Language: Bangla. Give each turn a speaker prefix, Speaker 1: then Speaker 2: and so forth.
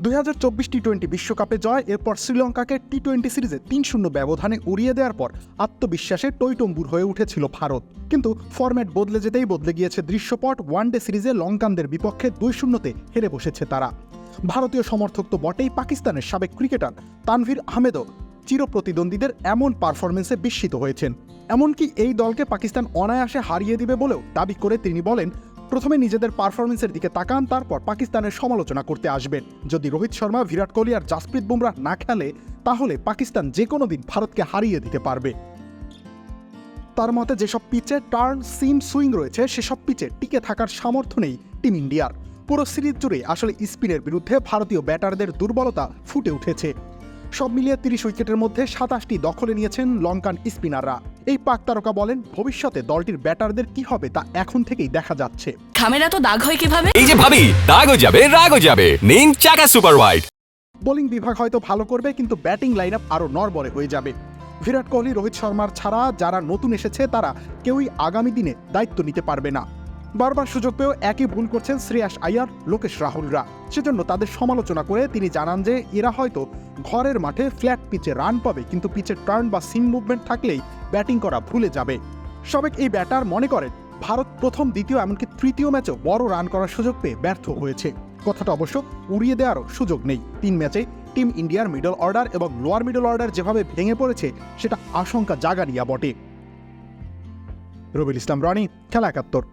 Speaker 1: 2024 টি-20 বিশ্বকাপে জয়, এরপর শ্রীলঙ্কাকে টি-20 সিরিজে 3-0 ব্যবধানে উড়িয়ে দেওয়ার পর আত্মবিশ্বাসে টইটম্বুর হয়ে উঠেছিল ভারত। কিন্তু ফরম্যাট বদলে যেতেই বদলে গিয়েছে দৃশ্যপট। ওয়ানডে সিরিজে লঙ্কানদের বিপক্ষে 2-0 হেরে বসেছে তারা। ভারতীয় সমর্থক তো বটেই, পাকিস্তানের সাবেক ক্রিকেটার তানভীর আহমেদও চিরপ্রতিদ্বন্দ্বীদের এমন পারফরমেন্সে বিস্মিত হয়েছেন। এমনকি এই দলকে পাকিস্তান অনায়াসে হারিয়ে দিবে বলেও দাবি করে তিনি বলেন, প্রথমে নিজেদের পারফরমেন্সের দিকে তাকান, তারপর পাকিস্তানের সমালোচনা করতে আসবেন। যদি রোহিত শর্মা, বিরাট কোহলি আর জাসপ্রীত বুমরাহ না খেলে, তাহলে পাকিস্তান যে কোনো দিন ভারতকে হারিয়ে দিতে পারবে। তার মতে যেসব পিচে টার্ন, সিম, সুইং রয়েছে, সেসব পিচে টিকে থাকার সামর্থ্য নেই টিম ইন্ডিয়ার। পুরো সিরিজ জুড়ে আসলে স্পিনের বিরুদ্ধে ভারতীয় ব্যাটারদের দুর্বলতা ফুটে উঠেছে। সব মিলিয়ে 30 উইকেটের মধ্যে 27টি দখলে নিয়েছেন লঙ্কান স্পিনাররা। এই পাক তারকা বলেন, ভবিষ্যতে দলটির ব্যাটারদের কি হবে তা এখন থেকেই দেখা যাচ্ছে।
Speaker 2: খামেরা তো দাগ হয় কিভাবে?
Speaker 3: এই যে ভাবি, দাগও যাবে রাগও যাবে, নিন চাকা সুপার হোয়াইট।
Speaker 1: বোলিং বিভাগ হয়তো ভালো করবে, কিন্তু ব্যাটিং লাইন আপ আরও নড়বড়ে হয়ে যাবে। বিরাট কোহলি, রোহিত শর্মার ছাড়া যারা নতুন এসেছে তারা কেউই আগামী দিনে দায়িত্ব নিতে পারবে না। বারবার সুযোগ পেয়েও একই ভুল করছেন শ্রেয়াস আইয়ার, লোকেশ রাহুলরা। সেজন্য তাদের সমালোচনা করে তিনি জানান যে এরা হয়তো ঘরের মাঠে ফ্ল্যাট পিচে রান পাবে, কিন্তু পিচের টার্ন বা সিম মুভমেন্ট থাকলেই ব্যাটিং করা ভুলে যাবে। সাবেক এই ব্যাটার মনে করেন, ভারত প্রথম, দ্বিতীয়, এমনকি তৃতীয় ম্যাচেও বড় রান করার সুযোগ পেয়ে ব্যর্থ হয়েছে। কথাটা অবশ্য উড়িয়ে দেওয়ারও সুযোগ নেই। 3 ম্যাচে টিম ইন্ডিয়ার মিডল অর্ডার এবং লোয়ার মিডল অর্ডার যেভাবে ভেঙে পড়েছে, সেটা আশঙ্কা জাগানিয়া বটে। রবিল ইসলাম রনি, খেলা 71।